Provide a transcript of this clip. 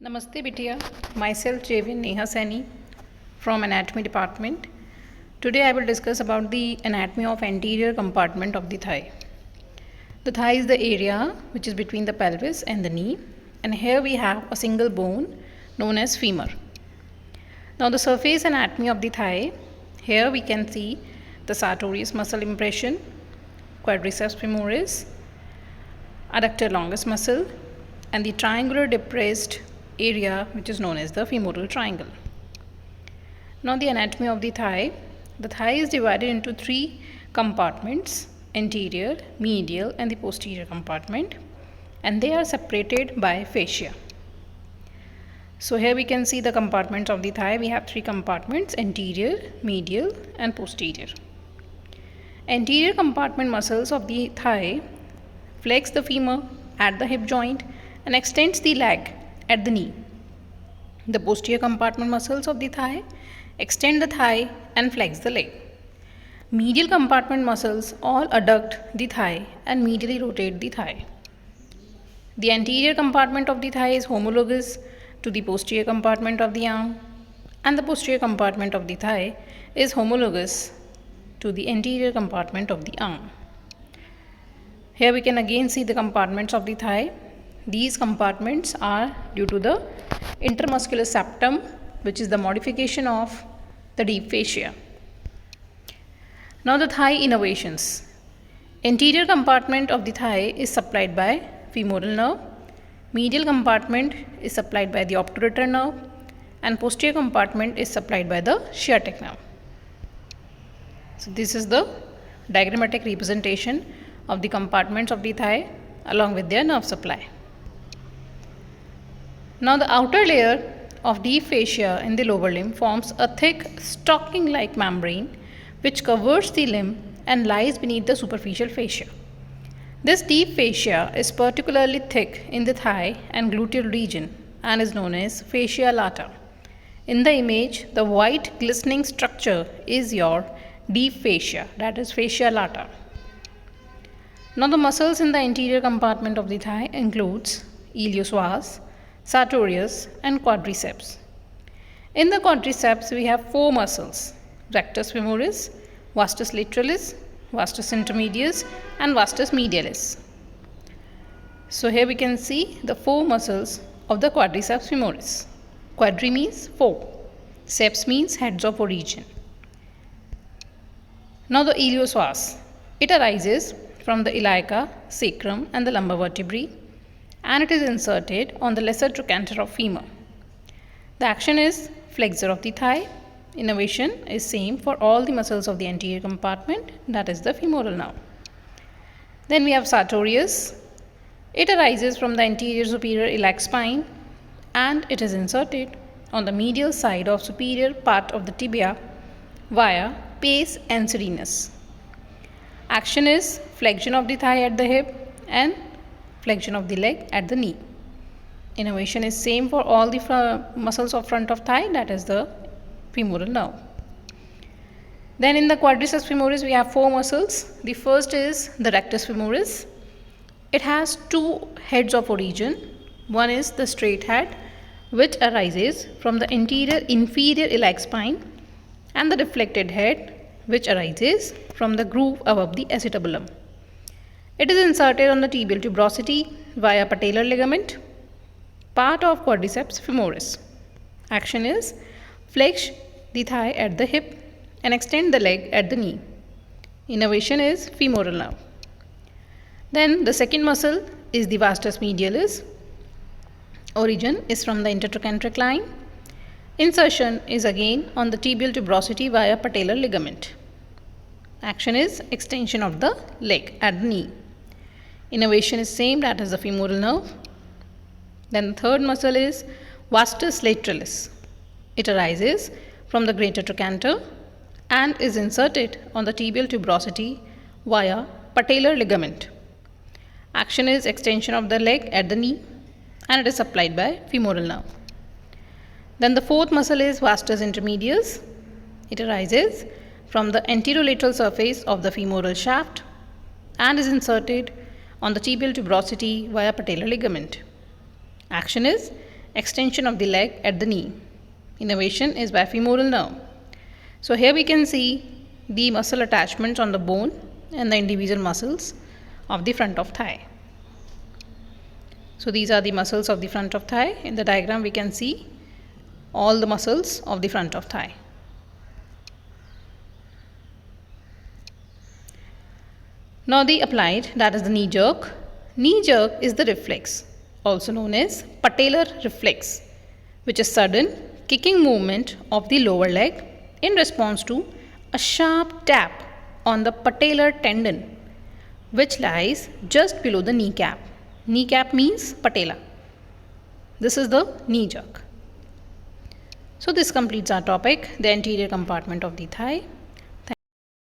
Namaste Bitya, myself J.V. Neha Saini from Anatomy Department. Today I will discuss about the anatomy of anterior compartment of the thigh. The thigh is the area which is between the pelvis and the knee, and here we have a single bone known as femur. Now the surface anatomy of the thigh, here we can see the sartorius muscle impression, quadriceps femoris, adductor longus muscle, and the triangular depressed area which is known as the femoral triangle. Now the anatomy of the thigh. The thigh is divided into three compartments: anterior, medial and the posterior compartment, and they are separated by fascia. So here we can see the compartments of the thigh. We have three compartments: anterior, medial and posterior. Anterior compartment muscles of the thigh flex the femur at the hip joint and extends the leg at the knee. The posterior compartment muscles of the thigh extend the thigh and flex the leg. Medial compartment muscles all adduct the thigh and medially rotate the thigh. The anterior compartment of the thigh is homologous to the posterior compartment of the arm, and the posterior compartment of the thigh is homologous to the anterior compartment of the arm. Here we can again see the compartments of the thigh. These compartments are due to the intermuscular septum, which is the modification of the deep fascia. Now the thigh innervations. Anterior compartment of the thigh is supplied by femoral nerve, medial compartment is supplied by the obturator nerve, and posterior compartment is supplied by the sciatic nerve. So this is the diagrammatic representation of the compartments of the thigh along with their nerve supply. Now the outer layer of deep fascia in the lower limb forms a thick stocking-like membrane which covers the limb and lies beneath the superficial fascia. This deep fascia is particularly thick in the thigh and gluteal region and is known as fascia lata. In the image, the white glistening structure is your deep fascia, that is fascia lata. Now the muscles in the anterior compartment of the thigh includes iliopsoas, sartorius and quadriceps. In the quadriceps we have four muscles: rectus femoris, vastus lateralis, vastus intermedius and vastus medialis. So here we can see the four muscles of the quadriceps femoris. Quadri means four, ceps means heads of origin. Now the iliopsoas. It arises from the iliaca, sacrum and the lumbar vertebrae, and it is inserted on the lesser trochanter of femur. The action is flexor of the thigh. Innervation is same for all the muscles of the anterior compartment, that is the femoral nerve. Then we have sartorius. It arises from the anterior superior iliac spine and it is inserted on the medial side of superior part of the tibia via pes anserinus. Action is flexion of the thigh at the hip and flexion of the leg at the knee. Innervation is same for all the muscles of front of thigh, that is the femoral nerve. Then in the quadriceps femoris we have four muscles. The first is the rectus femoris. It has two heads of origin. One is the straight head, which arises from the anterior inferior iliac spine, and the deflected head, which arises from the groove above the acetabulum. It is inserted on the tibial tuberosity via patellar ligament, part of quadriceps femoris. Action is flex the thigh at the hip and extend the leg at the knee. Innervation is femoral nerve. Then the second muscle is the vastus medialis. Origin is from the intertrochanteric line. Insertion is again on the tibial tuberosity via patellar ligament. Action is extension of the leg at the knee. Innervation is same, that is the femoral nerve. Then the third muscle is vastus lateralis. It arises from the greater trochanter and is inserted on the tibial tuberosity via patellar ligament. Action is extension of the leg at the knee and it is supplied by femoral nerve. Then the fourth muscle is vastus intermedius. It arises from the anterolateral surface of the femoral shaft and is inserted on the tibial tuberosity via patellar ligament. Action is extension of the leg at the knee. Innervation is by femoral nerve. So here we can see the muscle attachments on the bone and the individual muscles of the front of thigh. So these are the muscles of the front of thigh. In the diagram we can see all the muscles of the front of thigh. Now the applied, that is the knee jerk. Knee jerk is the reflex, also known as patellar reflex, which is sudden kicking movement of the lower leg in response to a sharp tap on the patellar tendon, which lies just below the kneecap. Kneecap means patella. This is the knee jerk. So this completes our topic, the anterior compartment of the thigh.